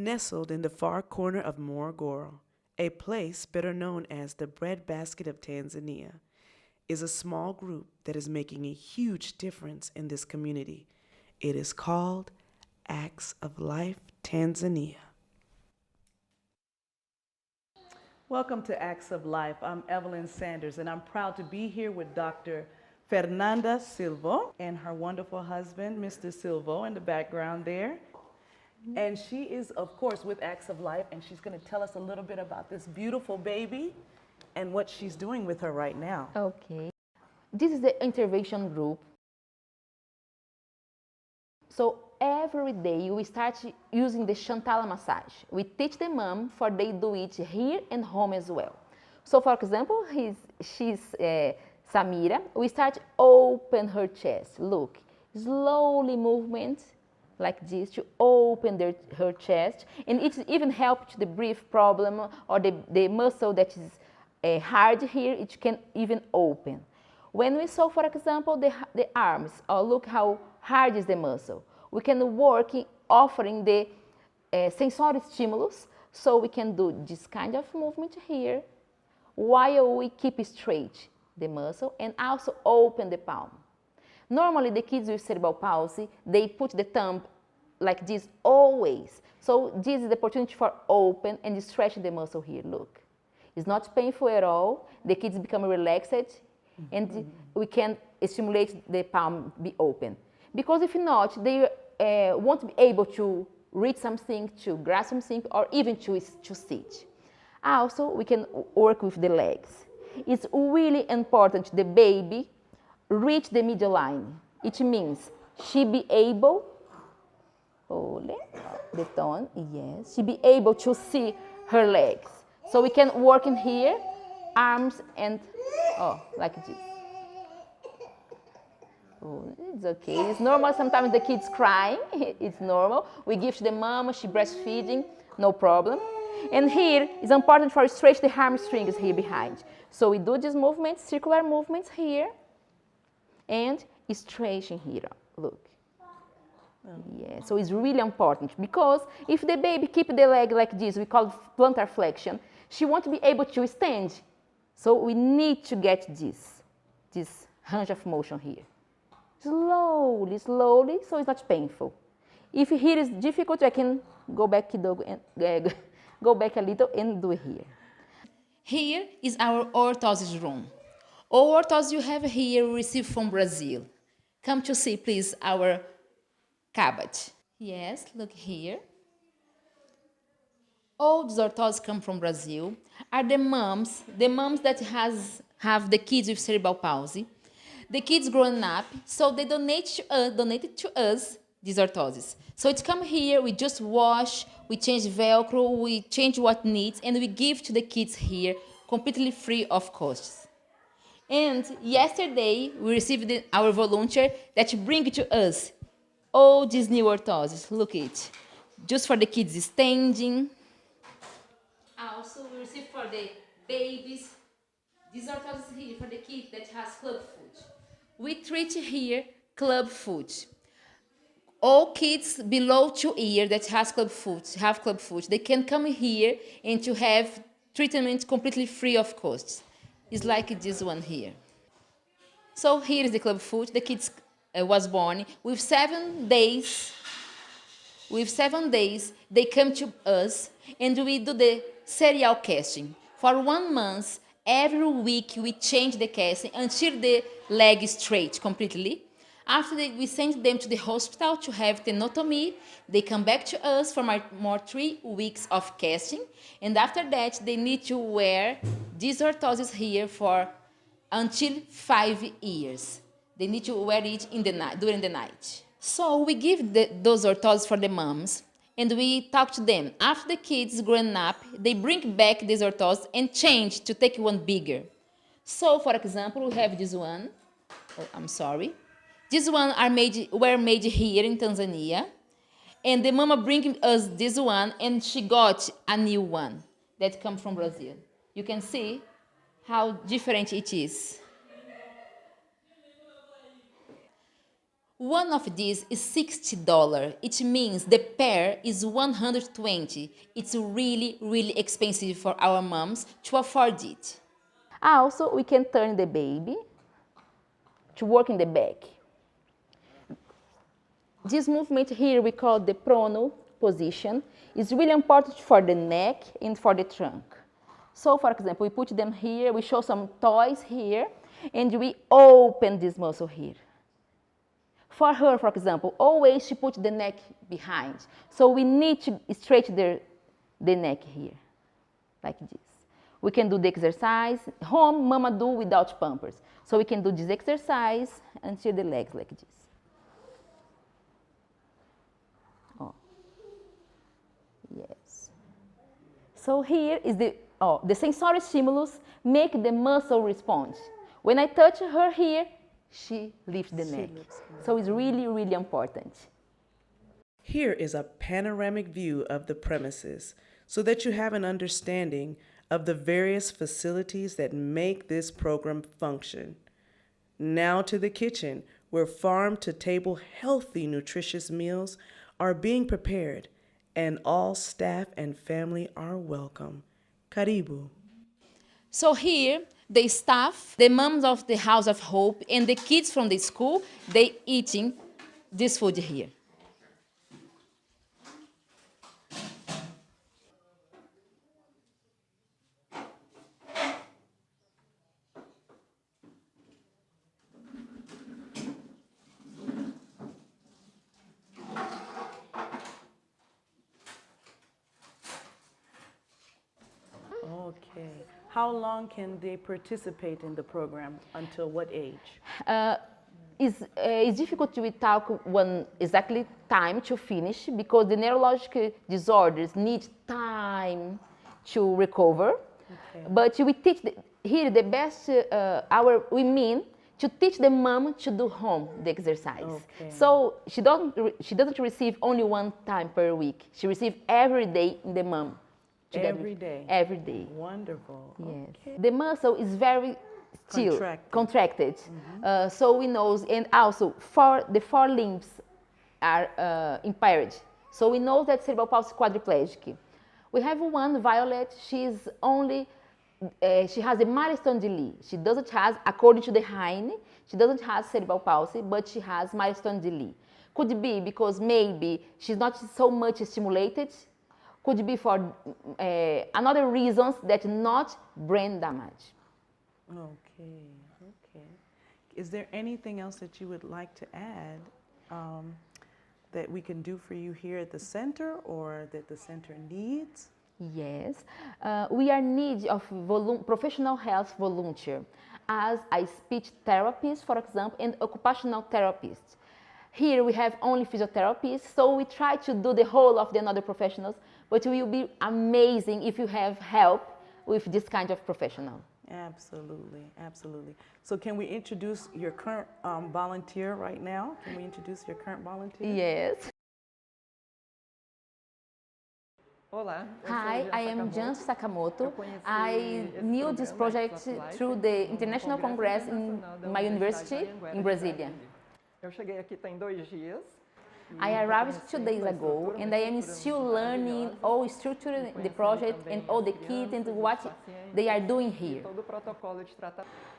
Nestled in the far corner of Morogoro, a place better known as the breadbasket of Tanzania, is a small group that is making a huge difference in this community. It is called Acts of Life Tanzania. Welcome to Acts of Life. I'm Evelyn Sanders, and I'm proud to be here with Dr. Fernanda Silvo and her wonderful husband, Mr. Silvo, in the background there. And she is, of course, with Acts of Life, and she's going to tell us a little bit about this beautiful baby and what she's doing with her right now. Okay. This is the intervention group. So every day we start using the Chantala massage. We teach the mom for they do it here and home as well. So for example, she's Samira. We start open her chest. Look, slowly movement like this to open her chest, and it even helps the breath problem or the muscle that is hard here, it can even open. When we saw, for example, the arms, or look how hard is the muscle, we can work in offering the sensory stimulus, so we can do this kind of movement here, while we keep straight the muscle and also open the palm. Normally, the kids with cerebral palsy, they put the thumb like this always. So this is the opportunity for open and stretch the muscle here, look. It's not painful at all. The kids become relaxed, and we can stimulate the palm be open. Because if not, they won't be able to reach something, to grasp something, or even to sit. Also, we can work with the legs. It's really important the baby reach the middle line. It means she be able, the tone, yes, she be able to see her legs. So we can work in here, arms and, like this. Oh, it's okay, it's normal, sometimes the kid's crying, it's normal. We give to the mom, she breastfeeding, no problem. And here, it's important for stretch the hamstrings here behind. So we do these movements, circular movements here, and stretching here, look. Yeah, so it's really important, because if the baby keep the leg like this, we call plantar flexion, she won't be able to stand. So we need to get this range of motion here. Slowly, slowly, so it's not painful. If here is difficult, I can go back and go back a little and do it here. Here is our orthosis room. All orthoses you have here we received from Brazil. Come to see, please, our cabbage. Yes, look here. All these orthoses come from Brazil. Are the moms that have the kids with cerebral palsy. The kids growing up, so they donated to us these orthoses. So it come here, we just wash, we change Velcro, we change what needs, and we give to the kids here completely free of cost. And yesterday, we received our volunteer that bring to us all these new orthoses. Look it, just for the kids standing. Also, we received for the babies these orthoses here for the kid that has club foot. We treat here club foot. All kids below 2 years that have club foot, they can come here and to have treatment completely free of cost. It's like this one here. So here is the club foot. The kid was born with 7 days. With 7 days, they come to us and we do the serial casting. For 1 month, every week we change the casting until the leg is straight completely. After we send them to the hospital to have tenotomy, they come back to us for more 3 weeks of casting. And after that, they need to wear these orthoses here for until 5 years. They need to wear it in the night, during the night. So we give those orthoses for the moms, and we talk to them. After the kids grown up, they bring back these orthoses and change to take one bigger. So, for example, we have this one. Oh, I'm sorry. This one were made here in Tanzania, and the mama bring us this one, and she got a new one that comes from Brazil. You can see how different it is. One of these is $60. It means the pair is 120. It's really, really expensive for our moms to afford it. Also, we can turn the baby to work in the back. This movement here we call the prono position. It's really important for the neck and for the trunk. So, for example, we put them here, we show some toys here, and we open this muscle here. For her, for example, always she puts the neck behind. So we need to straighten the neck here, like this. We can do the exercise. Home, mama do without pampers. So we can do this exercise until the legs like this. Oh. Yes. So here is the sensory stimulus make the muscle respond. When I touch her here, she lifts the neck. So it's really, really important. Here is a panoramic view of the premises so that you have an understanding of the various facilities that make this program function. Now to the kitchen, where farm-to-table healthy, nutritious meals are being prepared, and all staff and family are welcome. Karibu. So here, the staff, the moms of the House of Hope, and the kids from the school, they eating this food here. Okay. How long can they participate in the program? Until what age? It's difficult to talk one exactly time to finish because the neurological disorders need time to recover. Okay. But we teach here the best we mean to teach the mom to do home the exercise. Okay. So she doesn't receive only one time per week. She receives every day in the mom. Every day? Every day. Wonderful. Yes. Okay. The muscle is very still contracted. Mm-hmm. So we know, and also the four limbs are impaired. So we know that cerebral palsy is quadriplegic. We have one, Violet, she has a milestone delay. She doesn't have, according to the Heine, she doesn't have cerebral palsy, but she has milestone delay. Could be because maybe she's not so much stimulated. Could be for another reasons that not brain damage. Okay, okay. Is there anything else that you would like to add that we can do for you here at the center or that the center needs? Yes, we are in need of professional health volunteer as a speech therapist, for example, and occupational therapist. Here we have only physiotherapists, so we try to do the whole of the other professionals, but it will be amazing if you have help with this kind of professional. Absolutely, absolutely. So can we introduce your current volunteer right now? Can we introduce your current volunteer? Yes. Olá. Hi, I am Jan Sakamoto. I knew this project through the International Congress in my university in Brasilia. Eu cheguei aqui tem 2 dias. I arrived 2 days ago and I am still learning all structure the project and all the kids and what they are doing here.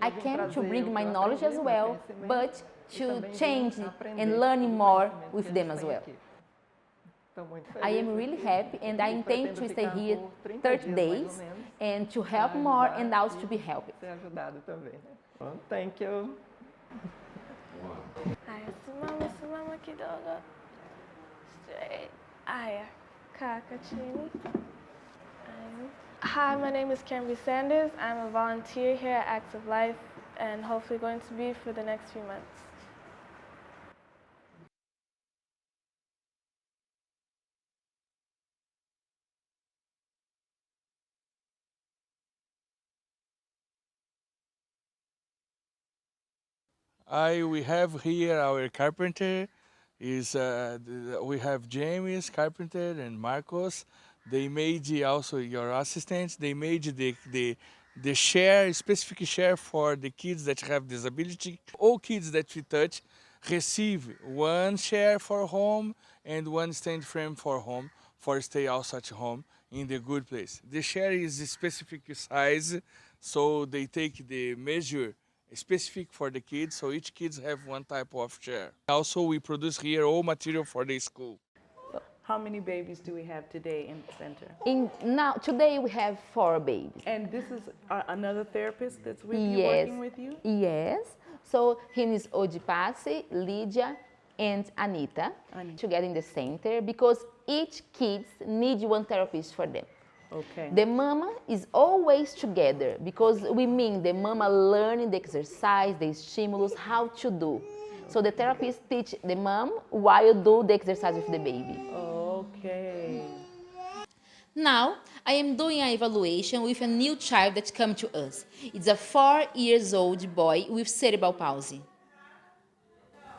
I came to bring my knowledge as well, but to change and learn more with them as well. I am really happy and I intend to stay here 30 days and to help more and also to be helped. Thank you. Simama kidogo. Straight. Aya. Kaka chini. Hi, my name is Camby Sanders. I'm a volunteer here at Acts of Life and hopefully going to be for the next few months. We have here our carpenter. We have James carpenter and Marcos. They made also your assistants. They made the chair, specific chair for the kids that have disability. All kids that we touch, receive one chair for home and one stand frame for home, for stay also at home in the good place. The chair is a specific size, so they take the measure specific for the kids, so each kids have one type of chair. Also, we produce here all material for the school. How many babies do we have today in the center? Today we have 4 babies. And this is another therapist that's with you, Yes. working with you? Yes. So here is Odipace, Lydia, and Anita together in the center because each kids needs one therapist for them. Okay. The mama is always together because we mean the mama learning the exercise, the stimulus, how to do. So the therapist teach the mom while do the exercise with the baby. Okay. Now, I am doing an evaluation with a new child that come to us. It's a 4-year-old boy with cerebral palsy.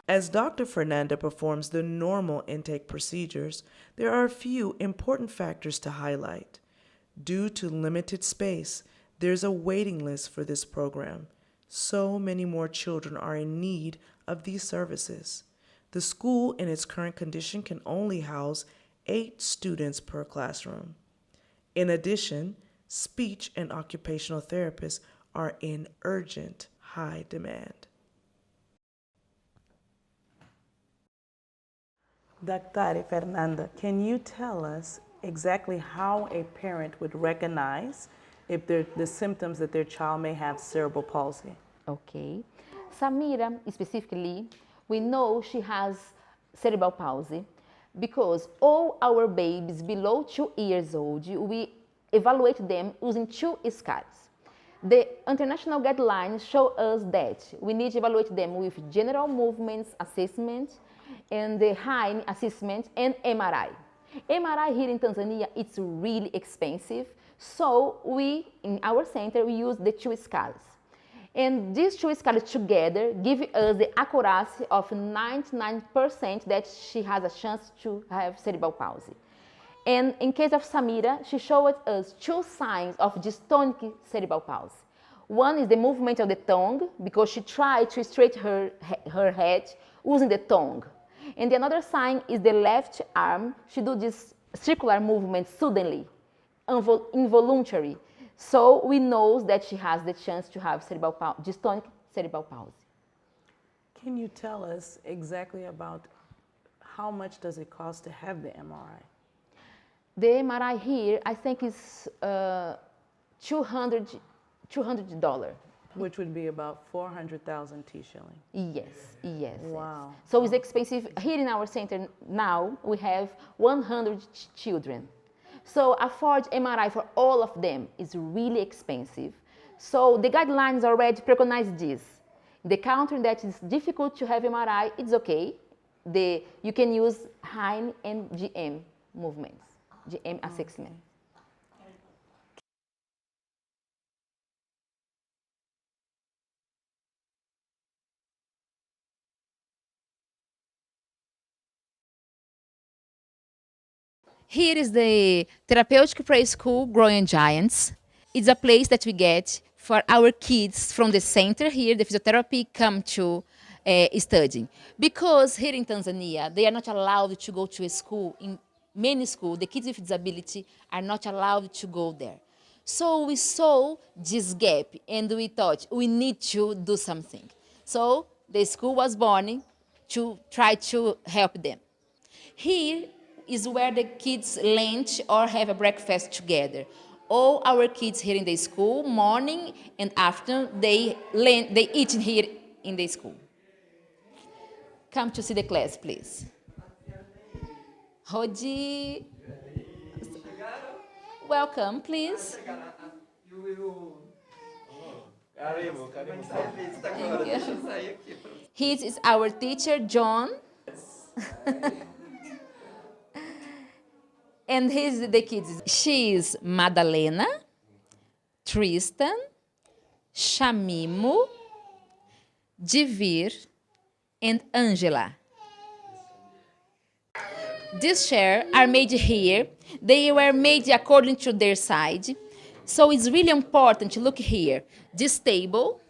As Dr. Fernanda performs the normal intake procedures, there are a few important factors to highlight. Due to limited space, there's a waiting list for this program. So many more children are in need of these services. The school in its current condition can only house 8 students per classroom. In addition, speech and occupational therapists are in urgent high demand. Dr. Fernanda, can you tell us exactly how a parent would recognize if the symptoms that their child may have cerebral palsy? Okay. Samira, specifically, we know she has cerebral palsy because all our babies below 2 years old, we evaluate them using 2 scales. The international guidelines show us that we need to evaluate them with general movements assessment and the Heine assessment and MRI. MRI here in Tanzania, it's really expensive, so we, in our center, we use the 2 scales. And these 2 scales together give us the accuracy of 99% that she has a chance to have cerebral palsy. And in case of Samira, she showed us 2 signs of dystonic cerebral palsy. One is the movement of the tongue, because she tried to straighten her head using the tongue. And the another sign is the left arm. She do this circular movement suddenly, involuntary. So we know that she has the chance to have dystonic cerebral palsy. Can you tell us exactly about how much does it cost to have the MRI? The MRI here, I think, is $200. Which would be about 400,000 T shilling. Yes. Wow. So it's expensive. Here in our center now, we have 100 children. So afford MRI for all of them is really expensive. So the guidelines already preconize this. The country that is difficult to have MRI, it's okay. You can use Heine and GM movements, GM assessment. Here is the Therapeutic Preschool Growing Giants. It's a place that we get for our kids from the center here, the physiotherapy, come to studying. Because here in Tanzania, they are not allowed to go to a school. In many schools, the kids with disability are not allowed to go there. So we saw this gap and we thought we need to do something. So the school was born to try to help them. Here is where the kids lunch or have a breakfast together. All our kids here in the school, morning and afternoon, they eat here in the school. Come to see the class, please. Rodi. Welcome, please. He is our teacher, John. And here's the kids. She is Madalena, Tristan, Shamimo, Divir, and Angela. These chairs are made here. They were made according to their size. So it's really important to look here. This table,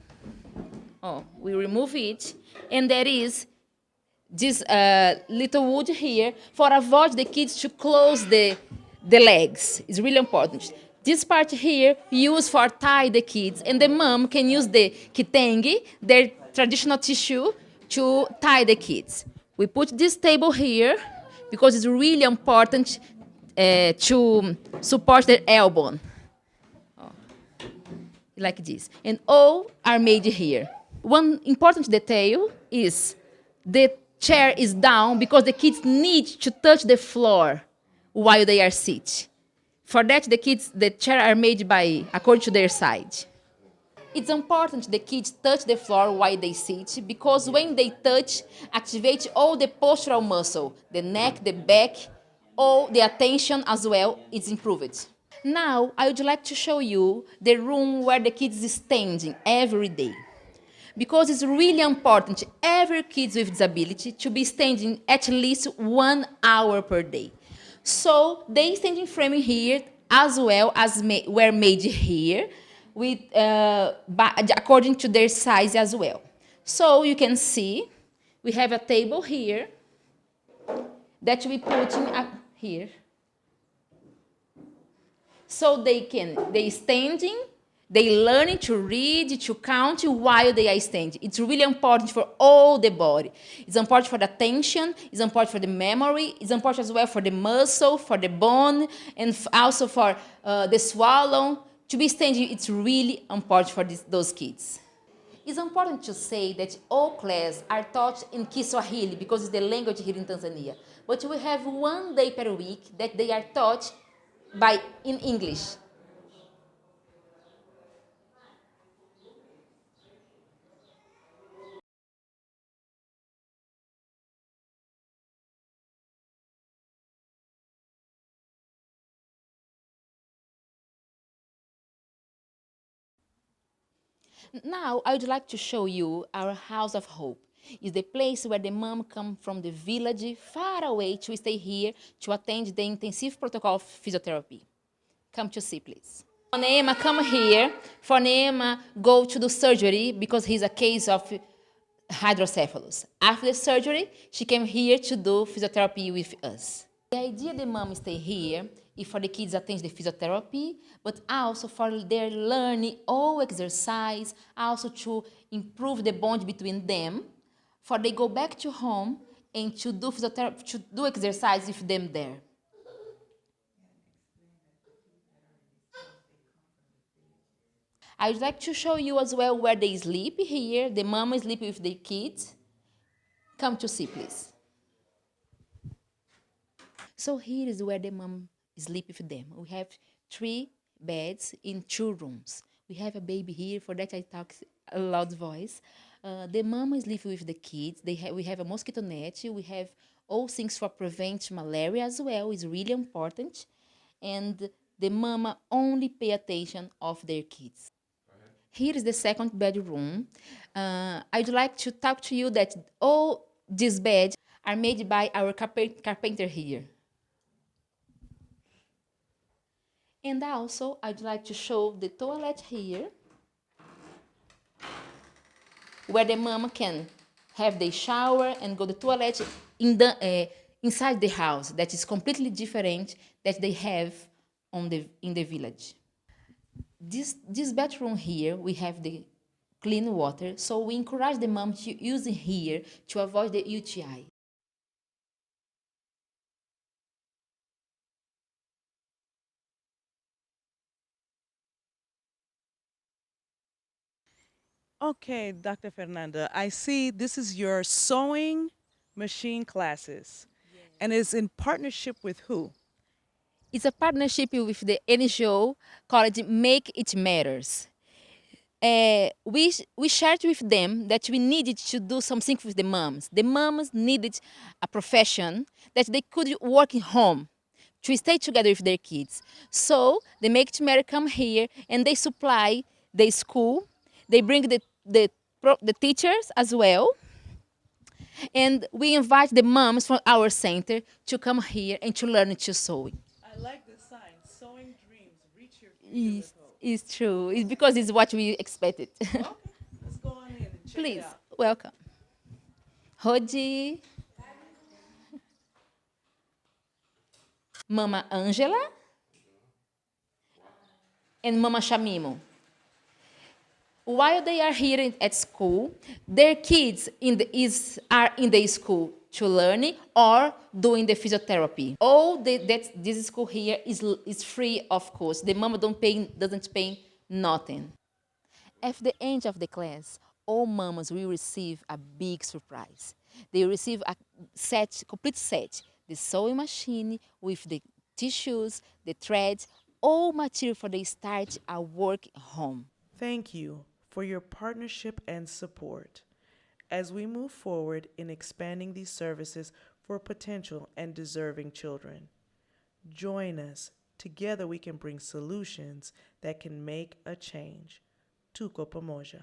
we remove it, and there is this little wood here for avoid the kids to close the legs. It's really important. This part here used for tie the kids, and the mom can use the kitenge, their traditional tissue, to tie the kids. We put this table here because it's really important to support their elbow, like this. And all are made here. One important detail is the chair is down because the kids need to touch the floor while they are sitting. For that, the chair are made by according to their size. It's important the kids touch the floor while they sit because when they touch, activate all the postural muscle, the neck, the back, all the attention as well is improved. Now, I would like to show you the room where the kids is standing every day. Because it's really important, every kid with disability to be standing at least 1 hour per day. So they standing frame here as well as were made here, with according to their size as well. So you can see we have a table here that we put in here. So they standing, they learning to read, to count while they are standing. It's really important for all the body. It's important for the attention, it's important for the memory, it's important as well for the muscle, for the bone, and also for the swallow. To be standing, it's really important for those kids. It's important to say that all classes are taught in Kiswahili because it's the language here in Tanzania. But we have 1 day per week that they are taught in English. Now, I would like to show you our House of Hope. It's the place where the mom comes from the village far away to stay here to attend the intensive protocol of physiotherapy. Come to see, please. Fonema, come here. Fonema, go to the surgery because he's a case of hydrocephalus. After the surgery, she came here to do physiotherapy with us. The idea the mom stay here is for the kids attend the physiotherapy, but also for their learning all exercise, also to improve the bond between them, for they go back to home and to do physiotherapy, to do exercise with them there. I would like to show you as well where they sleep here. The mom is sleeping with the kids. Come to see, please. So here is where the mom sleep with them. We have 3 beds in 2 rooms. We have a baby here. For that, I talk a loud voice. The mom is living with the kids. We have a mosquito net. We have all things for prevent malaria as well. It's really important. And the mama only pay attention of their kids. Here is the 2nd bedroom. I'd like to talk to you that all these beds are made by our carpenter here. And also, I'd like to show the toilet here, where the mama can have the shower and go to the toilet inside the house. That is completely different that they have in the village. This bathroom here, we have the clean water, so we encourage the mom to use it here to avoid the UTI. Okay, Dr. Fernanda, I see this is your sewing machine classes. Yes. And it's in partnership with who? It's a partnership with the NGO called Make It Matters. We shared with them that we needed to do something with the moms. The moms needed a profession that they could work in home to stay together with their kids. So the Make It Matter come here and they supply the school. They bring the teachers as well. And we invite the moms from our center to come here and to learn to sew. I like the sign, sewing dreams, reach your future. It's true. It's because it's what we expected. Okay, let's go on in and check Please, it out. welcome. Rodi. Mama Angela and Mama Shamimo. While they are here at school, their kids are in the school to learn or doing the physiotherapy. This school here is free, of course. The mama doesn't pay nothing. At the end of the class, all mamas will receive a big surprise. They will receive a complete set, the sewing machine with the tissues, the threads, all material for the start a work home. Thank you for your partnership and support as we move forward in expanding these services for potential and deserving children. Join us. Together we can bring solutions that can make a change. Tuko pamoja.